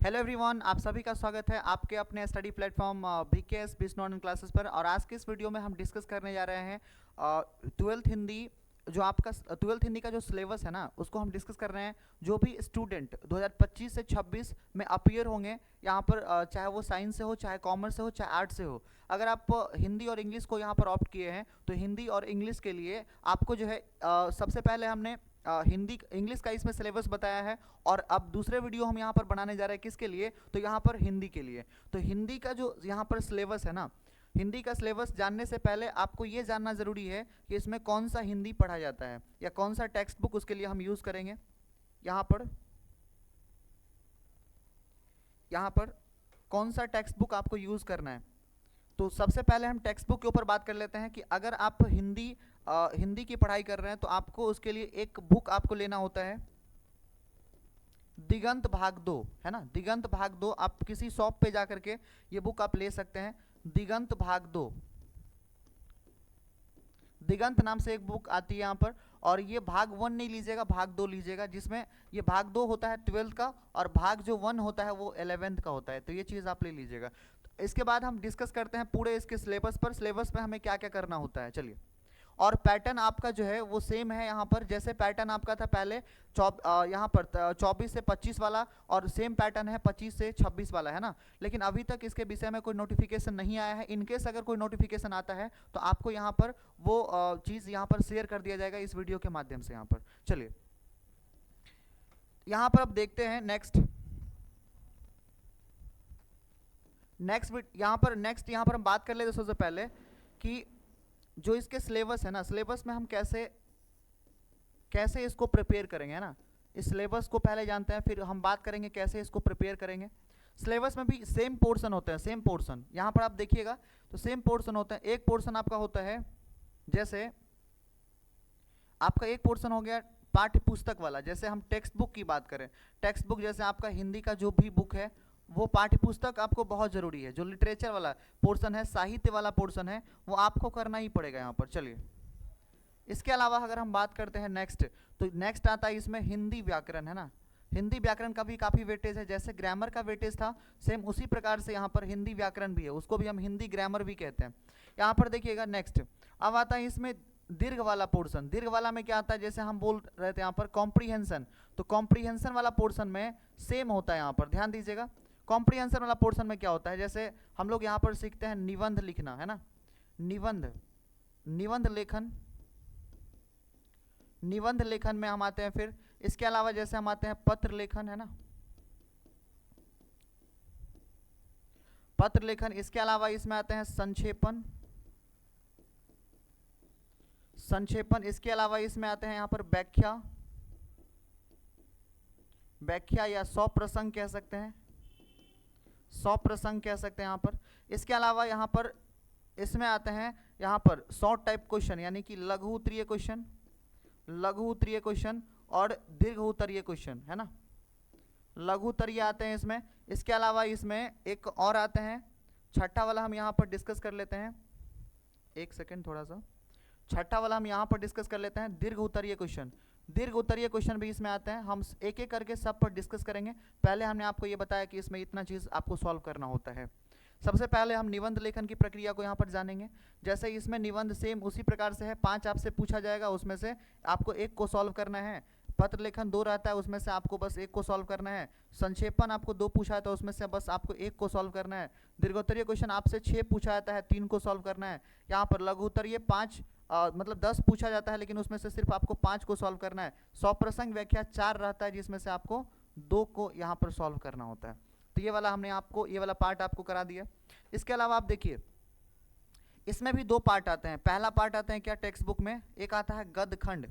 Hello everyone, आप सभी का स्वागत है आपके अपने study platform BKS business online classes पर। और आज के इस वीडियो में हम डिस्कस करने जा रहे हैं ट्वेल्थ हिंदी। जो आपका ट्वेल्थ हिंदी का जो सिलेबस है ना, उसको हम डिस्कस कर रहे हैं। जो भी स्टूडेंट 2025 से 26 में अपीयर होंगे यहाँ पर, चाहे वो साइंस से हो, चाहे कॉमर्स से हो, चाहे आर्ट्स से हो, अगर आप हिंदी और इंग्लिश को यहाँ पर ऑप्ट किए हैं तो हिंदी और इंग्लिश के लिए आपको जो है सबसे पहले हमने हिंदी इंग्लिश का इसमें सिलेबस बताया है। और अब दूसरे वीडियो हम यहाँ पर बनाने जा रहे हैं किसके लिए, तो यहाँ पर हिंदी के लिए। तो हिंदी का जो यहाँ पर सिलेबस है ना, हिंदी का सिलेबस जानने से पहले आपको ये जानना ज़रूरी है कि इसमें कौन सा हिंदी पढ़ा जाता है या कौन सा टेक्स्ट बुक उसके लिए हम यूज़ करेंगे। यहाँ पर कौन सा टेक्स्ट बुक आपको यूज़ करना है। तो सबसे पहले हम टेक्स्ट बुक के ऊपर बात कर लेते हैं कि अगर आप हिंदी की पढ़ाई कर रहे हैं तो आपको उसके लिए एक बुक आपको लेना होता है, दिगंत भाग 2, है ना। दिगंत भाग 2 आप किसी शॉप पे जा करके ये बुक आप ले सकते हैं। दिगंत भाग 2, दिगंत नाम से एक बुक आती है यहाँ पर। और ये भाग 1 नहीं लीजिएगा, भाग 2 लीजिएगा, जिसमें ये भाग 2 होता है 12th का और भाग जो 1 होता है वो 11th का होता है। तो ये चीज़ आप ले लीजिएगा। तो इसके बाद हम डिस्कस करते हैं पूरे इसके सिलेबस पर, सिलेबस में हमें क्या क्या करना होता है। चलिए, और पैटर्न आपका जो है वो सेम है यहाँ पर, जैसे पैटर्न आपका था पहले यहाँ पर 24 से 25 वाला, और सेम पैटर्न है 25 से 26 वाला, है ना। लेकिन अभी तक इसके विषय में कोई नोटिफिकेशन नहीं आया है। इनकेस अगर कोई नोटिफिकेशन आता है तो आपको यहाँ पर वो चीज़ यहाँ पर शेयर कर दिया जाएगा इस वीडियो के माध्यम से यहाँ पर। चलिए, यहाँ पर अब देखते हैं नेक्स्ट यहाँ पर हम बात कर लेते सबसे पहले कि जो इसके सिलेबस है ना, सिलेबस में हम कैसे इसको प्रिपेयर करेंगे, है ना। इस सिलेबस को पहले जानते हैं, फिर हम बात करेंगे कैसे इसको प्रिपेयर करेंगे। सिलेबस में भी सेम पोर्शन होते हैं, सेम पोर्शन यहाँ पर आप देखिएगा तो सेम पोर्शन होता है। एक पोर्शन आपका होता है, जैसे आपका एक पोर्शन हो गया पाठ्य पुस्तक वाला। जैसे हम टेक्स्ट बुक की बात करें, टेक्स्ट बुक जैसे आपका हिंदी का जो भी बुक है वो पाठ्य पुस्तक आपको बहुत ज़रूरी है। जो लिटरेचर वाला पोर्शन है, साहित्य वाला पोर्शन है, वो आपको करना ही पड़ेगा यहाँ पर। चलिए, इसके अलावा अगर हम बात करते हैं नेक्स्ट, तो नेक्स्ट आता है इसमें हिंदी व्याकरण, है ना। हिंदी व्याकरण का भी काफ़ी वेटेज है, जैसे ग्रामर का वेटेज था सेम उसी प्रकार से यहाँ पर हिंदी व्याकरण भी है, उसको भी हम हिंदी ग्रामर भी कहते हैं। यहाँ पर देखिएगा नेक्स्ट अब आता है इसमें दीर्घ वाला पोर्शन। दीर्घ वाला में क्या आता है, जैसे हम बोल रहे थे यहाँ पर कॉम्प्रीहेंशन, तो कॉम्प्रीहेंशन वाला पोर्शन में सेम होता है। यहाँ पर ध्यान दीजिएगा, कॉम्प्रीहेंशन वाला पोर्शन में क्या होता है, जैसे हम लोग यहाँ पर सीखते हैं निबंध लिखना, है ना। निबंध लेखन में हम आते हैं। फिर इसके अलावा जैसे हम आते हैं पत्र लेखन, है ना, पत्र लेखन। इसके अलावा इसमें आते हैं संक्षेपण। इसके अलावा इसमें आते हैं यहाँ पर व्याख्या या सौप्रसंग कह सकते हैं, यहाँ पर। इसके अलावा यहाँ पर इसमें आते हैं यहाँ पर शॉर्ट टाइप क्वेश्चन, यानी कि लघु उत्तरीय क्वेश्चन और दीर्घ उत्तरीय क्वेश्चन, है ना। लघु उत्तरीय आते हैं इसमें। इसके अलावा इसमें एक और आते हैं, छठा वाला हम यहाँ पर डिस्कस कर लेते हैं। एक सेकेंड, थोड़ा सा छठा वाला हम यहाँ पर डिस्कस कर लेते हैं, दीर्घ उत्तरीय क्वेश्चन। दीर्घ उत्तरीय क्वेश्चन भी इसमें आते हैं, हम एक एक करके सब पर डिस्कस करेंगे। पहले हमने आपको ये बताया कि इसमें इतना चीज़ आपको सॉल्व करना होता है। सबसे पहले हम निबंध लेखन की प्रक्रिया को यहाँ पर जानेंगे। जैसे इसमें निबंध सेम उसी प्रकार से है, 5 आपसे पूछा जाएगा, उसमें से आपको एक को सॉल्व करना है। पत्र लेखन 2 रहता है, उसमें से आपको बस एक को सॉल्व करना है। संक्षेपण आपको 2 पूछा था, उसमें से बस आपको एक को सॉल्व करना है। दीर्घोत्तरीय क्वेश्चन आपसे 6 पूछा जाता है, 3 को सॉल्व करना है। यहाँ पर लघु उत्तरीय 5 मतलब 10 पूछा जाता है, लेकिन उसमें से सिर्फ आपको 5 को सॉल्व करना है। सौप्रसंग व्याख्या 4 रहता है, जिसमें से आपको 2 को यहाँ पर सॉल्व करना होता है। तो ये वाला हमने आपको, ये वाला पार्ट आपको करा दिया। इसके अलावा आप देखिए इसमें भी 2 पार्ट आते हैं। पहला पार्ट आते हैं क्या टेक्स्ट बुक में, एक आता है गद्य खंड,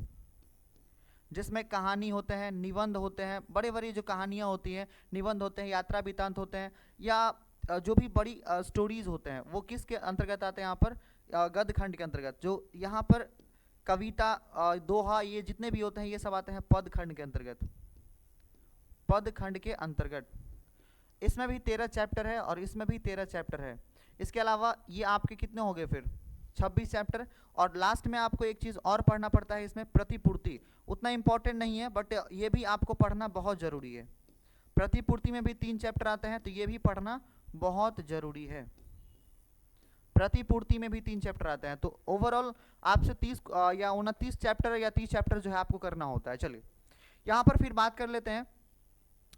जिसमें कहानी होते हैं, निबंध होते हैं, बड़े बड़ी जो कहानियाँ होती हैं, निबंध होते हैं, यात्रा वृत्तांत होते हैं, या जो भी बड़ी स्टोरीज होते हैं, वो किसके अंतर्गत आते हैं, यहाँ पर गद्य खंड के अंतर्गत। जो यहाँ पर कविता, दोहा, ये जितने भी होते हैं ये सब आते हैं पद खंड के अंतर्गत। इसमें भी 13 चैप्टर है और इसमें भी 13 चैप्टर है। इसके अलावा ये आपके कितने हो गए फिर 26 चैप्टर। और लास्ट में आपको एक चीज़ और पढ़ना पड़ता है इसमें, प्रतिपूर्ति। उतना इंपॉर्टेंट नहीं है, बट ये भी आपको पढ़ना बहुत ज़रूरी है। प्रतिपूर्ति में भी 3 चैप्टर आते हैं, तो ये भी पढ़ना बहुत जरूरी है। प्रतिपूर्ति में भी 3 चैप्टर आते हैं, तो ओवरऑल आपसे 30 या 29 चैप्टर या 30 चैप्टर जो है आपको करना होता है। चलिए यहाँ पर फिर बात कर लेते हैं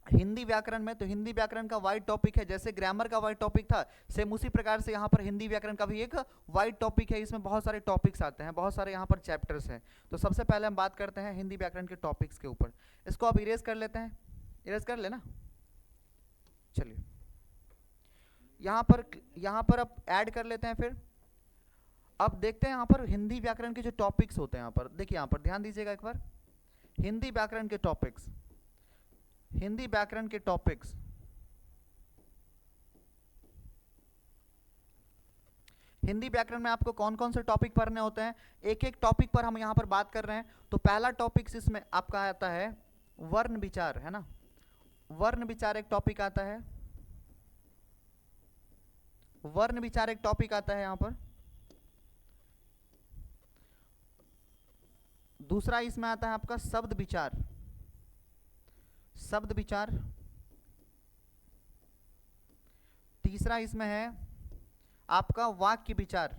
हिंदी व्याकरण में। तो हिंदी व्याकरण का वाइड टॉपिक है, जैसे ग्रामर का वाइड टॉपिक था, सेम उसी प्रकार से यहाँ पर हिंदी व्याकरण का भी एक वाइड टॉपिक है। इसमें बहुत सारे टॉपिक्स आते हैं, बहुत सारे यहाँ पर चैप्टर्स हैं। तो सबसे पहले हम बात करते हैं हिंदी व्याकरण के टॉपिक्स के ऊपर। इसको आप इरेज कर लेते हैं, इरेज कर लेना। चलिए यहाँ पर अब ऐड कर लेते हैं। फिर अब देखते हैं यहाँ पर हिंदी व्याकरण के जो टॉपिक्स होते हैं, यहाँ पर देखिए, यहाँ पर ध्यान दीजिएगा एक बार। हिंदी व्याकरण के टॉपिक्स, हिंदी व्याकरण के टॉपिक्स, हिंदी व्याकरण में आपको कौन कौन से टॉपिक पढ़ने होते हैं, एक एक टॉपिक पर हम यहाँ पर बात कर रहे हैं। तो पहला टॉपिक इसमें आपका आता है वर्ण विचार, है ना। वर्ण विचार एक टॉपिक आता है, वर्ण विचार एक टॉपिक आता है यहाँ पर। दूसरा इसमें आता है आपका शब्द विचार, शब्द विचार। तीसरा इसमें है आपका वाक्य विचार,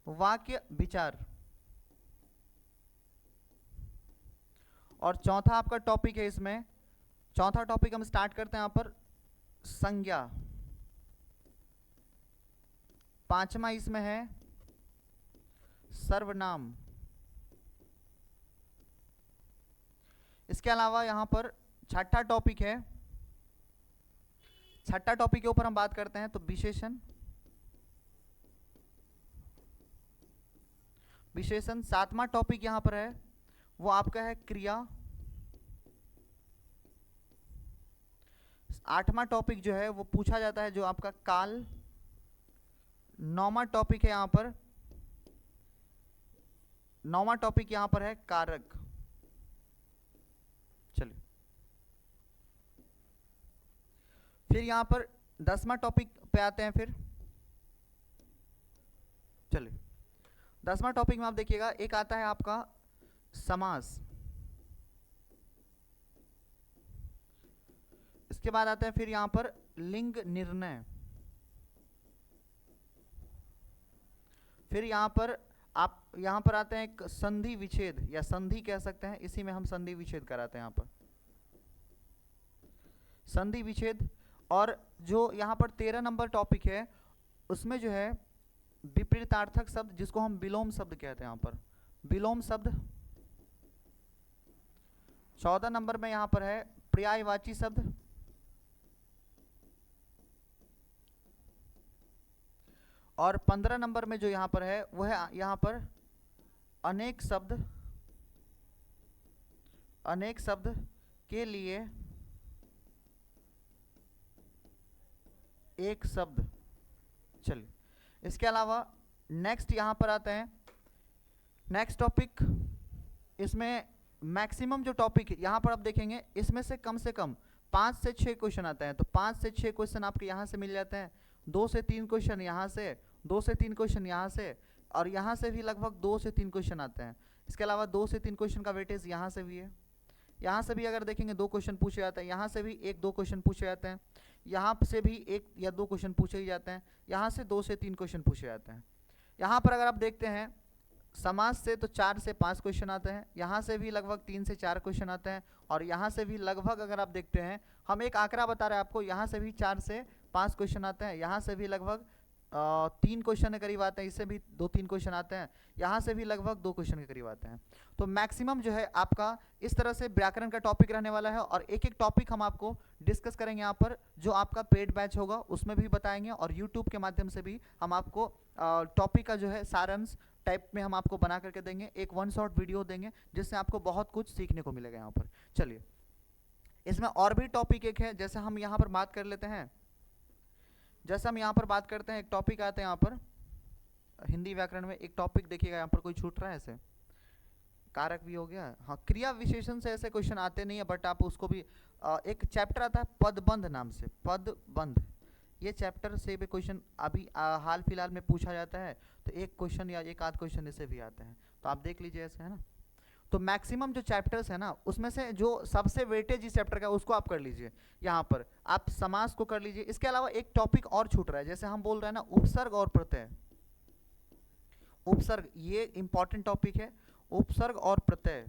वाक्य विचार। और चौथा आपका टॉपिक है इसमें, चौथा टॉपिक हम स्टार्ट करते हैं यहाँ पर संज्ञा। पांचवा इसमें है सर्वनाम। इसके अलावा यहाँ पर छठा टॉपिक है, छठा टॉपिक के ऊपर हम बात करते हैं तो विशेषण, विशेषण। सातवां टॉपिक यहाँ पर है वो आपका है क्रिया। आठवां टॉपिक जो है वो पूछा जाता है जो आपका काल। नौवां टॉपिक है यहाँ पर, नौवां टॉपिक यहाँ पर है कारक। चलिए फिर यहाँ पर 10वां टॉपिक पे आते हैं। फिर चलिए 10वां टॉपिक में आप देखिएगा, एक आता है आपका समास। इसके बाद आता है फिर यहाँ पर लिंग निर्णय। फिर यहाँ पर आप यहाँ पर आते हैं एक संधि विच्छेद, या संधि कह सकते हैं, इसी में हम संधि विच्छेद कराते हैं यहाँ पर, संधि विच्छेद। और जो यहाँ पर 13 नंबर टॉपिक है उसमें जो है विपरीतार्थक शब्द, जिसको हम विलोम शब्द कहते हैं यहाँ पर, विलोम शब्द। 14 नंबर में यहाँ पर है पर्यायवाची शब्द। और 15 नंबर में जो यहाँ पर है वह है यहाँ पर अनेक शब्द, अनेक शब्द के लिए एक शब्द। चलिए इसके अलावा नेक्स्ट यहाँ पर आते हैं, नेक्स्ट टॉपिक। इसमें मैक्सिमम जो टॉपिक है यहाँ पर आप देखेंगे, इसमें से कम 5 से 6 क्वेश्चन आते हैं। तो 5 से 6 क्वेश्चन आपके यहाँ से मिल जाते हैं, 2 से 3 क्वेश्चन यहाँ से, 2 से 3 क्वेश्चन यहाँ से, और यहाँ से भी लगभग 2 से 3 क्वेश्चन आते हैं। इसके अलावा 2 से 3 क्वेश्चन का वेटेज यहाँ से भी है। यहाँ से भी अगर देखेंगे 2 क्वेश्चन पूछे जाते हैं, यहाँ से भी 1-2 क्वेश्चन पूछे जाते हैं, यहाँ से भी 1 या 2 क्वेश्चन पूछे ही जाते हैं, यहाँ से 2 से 3 क्वेश्चन पूछे जाते हैं। यहाँ पर अगर आप देखते हैं समाज से तो 4 से 5 क्वेश्चन आते हैं, यहाँ से भी लगभग 3 से 4 क्वेश्चन आते हैं, और यहाँ से भी लगभग अगर आप देखते हैं, हम एक आंकड़ा बता रहे हैं आपको, यहाँ से भी 4 से 5 क्वेश्चन आते हैं, यहाँ से भी लगभग 3 क्वेश्चन के करीब आते हैं, इससे भी 2-3 क्वेश्चन आते हैं, यहाँ से भी लगभग 2 क्वेश्चन के करीब आते हैं। तो मैक्सिमम जो है आपका इस तरह से व्याकरण का टॉपिक रहने वाला है, और एक एक टॉपिक हम आपको डिस्कस करेंगे यहाँ पर, जो आपका पेड बैच होगा उसमें भी बताएंगे, और यूट्यूब के माध्यम से भी हम आपको टॉपिक का जो है सारांश टाइप में हम आपको बना करके देंगे, एक 1 शॉट वीडियो देंगे, जिससे आपको बहुत कुछ सीखने को मिलेगा यहाँ पर। चलिए इसमें और भी टॉपिक एक है, जैसे हम यहाँ पर बात कर लेते हैं, जैसे हम यहाँ पर बात करते हैं, एक टॉपिक आता है यहाँ पर हिंदी व्याकरण में, एक टॉपिक देखिएगा यहाँ पर कोई छूट रहा है ऐसे, कारक भी हो गया, हाँ। क्रिया विशेषण से ऐसे क्वेश्चन आते नहीं है, बट आप उसको भी एक चैप्टर आता है पदबंध नाम से, पदबंध, ये चैप्टर से भी क्वेश्चन अभी हाल फिलहाल में पूछा जाता है, तो एक क्वेश्चन या एक आध क्वेश्चन इससे भी आते हैं, तो आप देख लीजिए ऐसे, है ना। तो मैक्सिमम जो चैप्टर्स है ना उसमें से जो सबसे वेटेज इस चैप्टर का उसको आप कर लीजिए। यहाँ पर आप समास को कर लीजिए। इसके अलावा एक टॉपिक और छूट रहा है, जैसे हम बोल रहे हैं ना उपसर्ग और प्रत्यय। उपसर्ग ये इंपॉर्टेंट टॉपिक है, उपसर्ग और प्रत्यय।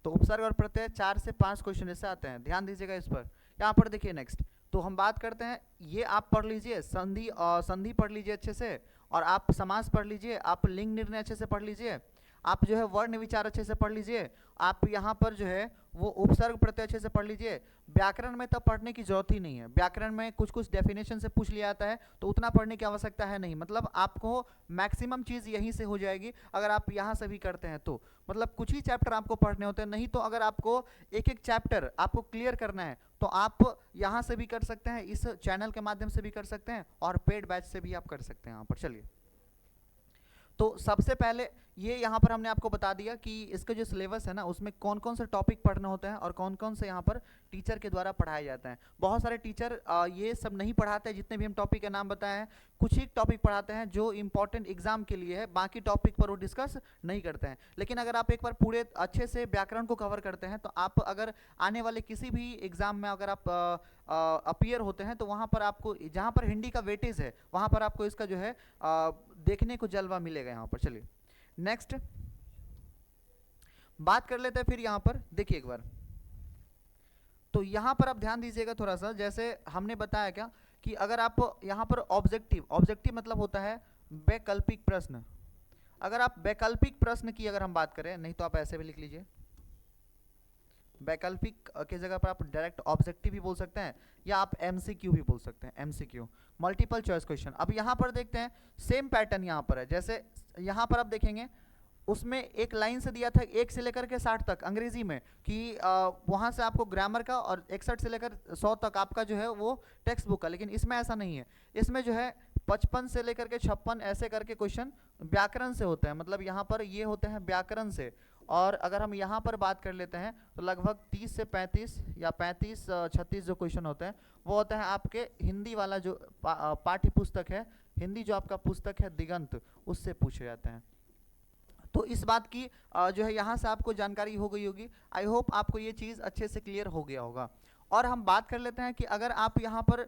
तो उपसर्ग और प्रत्यय 4 से 5 क्वेश्चन ऐसे आते हैं, ध्यान दीजिएगा इस पर। यहाँ पर देखिए नेक्स्ट, तो हम बात करते हैं, ये आप पढ़ लीजिए संधि, संधि पढ़ लीजिए अच्छे से, और आप समास पढ़ लीजिए, आप लिंग निर्णय अच्छे से पढ़ लीजिए, आप जो है वर्ण विचार अच्छे से पढ़ लीजिए, आप यहाँ पर जो है वो उपसर्ग प्रत्यय अच्छे से पढ़ लीजिए। व्याकरण में तब पढ़ने की जरूरत ही नहीं है, व्याकरण में कुछ कुछ डेफिनेशन से पूछ लिया जाता है, तो उतना पढ़ने की आवश्यकता है नहीं। मतलब आपको मैक्सिमम चीज़ यहीं से हो जाएगी अगर आप यहाँ से भी करते हैं तो। मतलब कुछ ही चैप्टर आपको पढ़ने होते हैं, नहीं तो अगर आपको एक एक चैप्टर आपको क्लियर करना है तो आप यहाँ से भी कर सकते हैं, इस चैनल के माध्यम से भी कर सकते हैं, और पेड बैच से भी आप कर सकते हैं यहाँ पर। चलिए, तो सबसे पहले ये यहाँ पर हमने आपको बता दिया कि इसका जो सिलेबस है ना उसमें कौन कौन से टॉपिक पढ़ने होते हैं और कौन कौन से यहाँ पर टीचर के द्वारा पढ़ाए जाते हैं। बहुत सारे टीचर ये सब नहीं पढ़ाते हैं, जितने भी हम टॉपिक के नाम बताए हैं, कुछ ही टॉपिक पढ़ाते हैं जो इंपॉर्टेंट एग्जाम के लिए है, बाकी टॉपिक पर वो डिस्कस नहीं करते हैं। लेकिन अगर आप एक बार पूरे अच्छे से व्याकरण को कवर करते हैं तो आप अगर आने वाले किसी भी एग्जाम में अगर आप अपीयर होते हैं तो वहाँ पर आपको, जहाँ पर हिंदी का वेटेज है वहाँ पर आपको इसका जो है देखने को जलवा मिलेगा यहाँ पर। चलिए नेक्स्ट बात कर लेते हैं फिर यहाँ पर देखिए एक बार, तो यहाँ पर आप ध्यान दीजिएगा थोड़ा सा, जैसे हमने बताया क्या कि अगर आप यहाँ पर ऑब्जेक्टिव, ऑब्जेक्टिव मतलब होता है वैकल्पिक प्रश्न। अगर आप वैकल्पिक प्रश्न की अगर हम बात करें, नहीं तो आप ऐसे भी लिख लीजिए, वैकल्पिक की जगह पर आप डायरेक्ट ऑब्जेक्टिव भी बोल सकते हैं, या आप एमसीक्यू भी बोल सकते हैं, एमसीक्यू मल्टीपल चॉइस क्वेश्चन। अब यहाँ पर देखते हैं सेम पैटर्न यहाँ पर है, जैसे यहाँ पर आप देखेंगे उसमें एक लाइन से दिया था 1 से लेकर के 60 तक अंग्रेजी में कि वहाँ से आपको ग्रामर का, और 61 से लेकर 100 तक आपका जो है वो टेक्स्ट बुक का। लेकिन इसमें ऐसा नहीं है, इसमें जो है 55 से लेकर के 56 ऐसे करके क्वेश्चन व्याकरण से होते हैं, मतलब यहाँ पर ये होते हैं व्याकरण से। और अगर हम यहाँ पर बात कर लेते हैं तो लगभग 30 से 35 या 35-36 जो क्वेश्चन होते हैं वो होते हैं आपके हिंदी वाला जो पाठ्य पुस्तक है, हिंदी जो आपका पुस्तक है दिगंत, उससे पूछे जाते हैं। तो इस बात की जो है यहाँ से आपको जानकारी हो गई होगी। आई होप आपको ये चीज़ अच्छे से क्लियर हो गया होगा। और हम बात कर लेते हैं कि अगर आप यहाँ पर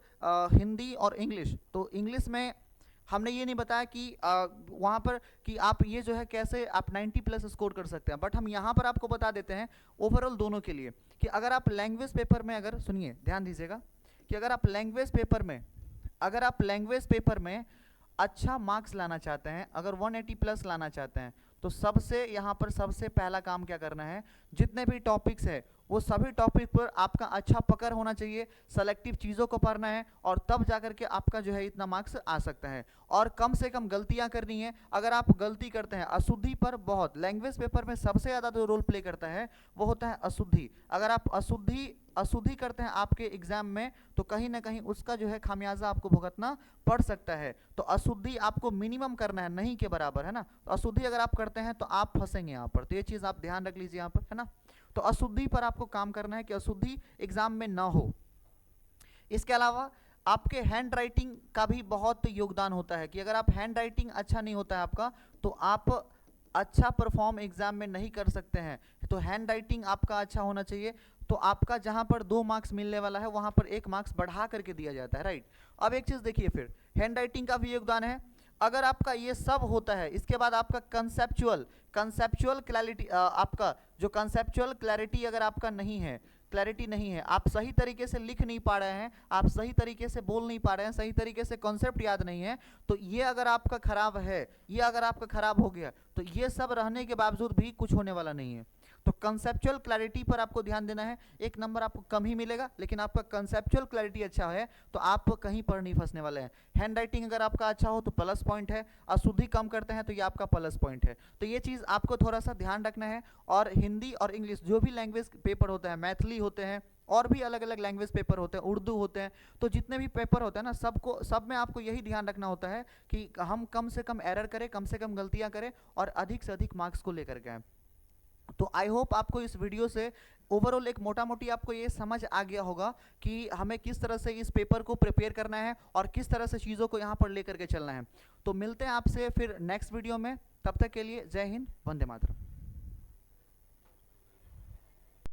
हिंदी और इंग्लिश, तो इंग्लिश में हमने ये नहीं बताया कि वहाँ पर कि आप ये जो है कैसे आप 90+ स्कोर कर सकते हैं, बट हम यहाँ पर आपको बता देते हैं ओवरऑल दोनों के लिए कि अगर आप लैंग्वेज पेपर में, अगर सुनिए ध्यान दीजिएगा कि अगर आप लैंग्वेज पेपर में अच्छा मार्क्स लाना चाहते हैं, अगर 180+ लाना चाहते हैं, तो सबसे यहाँ पर सबसे पहला काम क्या करना है, जितने भी टॉपिक्स है वो सभी टॉपिक पर आपका अच्छा पकड़ होना चाहिए, सेलेक्टिव चीज़ों को पढ़ना है, और तब जाकर के आपका जो है इतना मार्क्स आ सकता है। और कम से कम गलतियां करनी है। अगर आप गलती करते हैं, अशुद्धि पर बहुत, लैंग्वेज पेपर में सबसे ज़्यादा जो रोल प्ले करता है वो होता है अशुद्धि। अगर आप अशुद्धि करते हैं आपके एग्जाम में, तो कहीं ना कहीं उसका जो है खामियाजा आपको भुगतना पड़ सकता है। तो अशुद्धि आपको मिनिमम करना है, नहीं के बराबर, है ना। तो अशुद्धि अगर आप करते हैं तो आप फंसेंगे यहाँ पर, तो ये चीज़ आप ध्यान रख लीजिए यहाँ पर, है ना। तो अशुद्धि पर आपको काम करना है कि अशुद्धि एग्जाम में ना हो। इसके अलावा आपके हैंड राइटिंग का भी बहुत योगदान होता है कि अगर आप हैंड राइटिंग अच्छा नहीं होता है आपका, तो आप अच्छा परफॉर्म एग्जाम में नहीं कर सकते हैं। तो हैंड राइटिंग आपका अच्छा होना चाहिए। तो आपका जहां पर 2 मार्क्स मिलने वाला है वहां पर 1 मार्क्स बढ़ा करके दिया जाता है, राइट। अब एक चीज देखिए, फिर हैंड राइटिंग का भी योगदान है। अगर आपका ये सब होता है, इसके बाद आपका कंसेप्चुअल क्लैरिटी, आपका जो कंसेप्चुअल क्लैरिटी अगर आपका नहीं है, क्लैरिटी नहीं है, आप सही तरीके से लिख नहीं पा रहे हैं, आप सही तरीके से बोल नहीं पा रहे हैं, सही तरीके से कॉन्सेप्ट याद नहीं है, तो ये अगर आपका खराब है, ये अगर आपका खराब हो गया, तो ये सब रहने के बावजूद भी कुछ होने वाला नहीं है। तो कंसेप्चुअल क्लैरिटी पर आपको ध्यान देना है। 1 नंबर आपको कम ही मिलेगा, लेकिन आपका कंसेप्चुअल क्लैरिटी अच्छा है तो आप कहीं पर नहीं फंसने वाले हैं। हैंड राइटिंग अगर आपका अच्छा हो तो प्लस पॉइंट है, अशुद्धि कम करते हैं तो ये आपका प्लस पॉइंट है। तो ये चीज़ आपको थोड़ा सा ध्यान रखना है। और हिंदी और इंग्लिश जो भी लैंग्वेज पेपर होते हैं, मैथिली होते हैं, और भी अलग अलग लैंग्वेज पेपर होते हैं, उर्दू होते हैं, तो जितने भी पेपर होते हैं ना, सब में आपको यही ध्यान रखना होता है कि हम कम से कम एरर करें, कम से कम गलतियां करें, और अधिक से अधिक मार्क्स को लेकर के आए। तो आई होप आपको इस वीडियो से ओवरऑल एक मोटा मोटी आपको ये समझ आ गया होगा कि हमें किस तरह से इस पेपर को प्रिपेयर करना है और किस तरह से चीज़ों को यहाँ पर लेकर के चलना है। तो मिलते हैं आपसे फिर नेक्स्ट वीडियो में। तब तक के लिए जय हिंद, वंदे मातरम।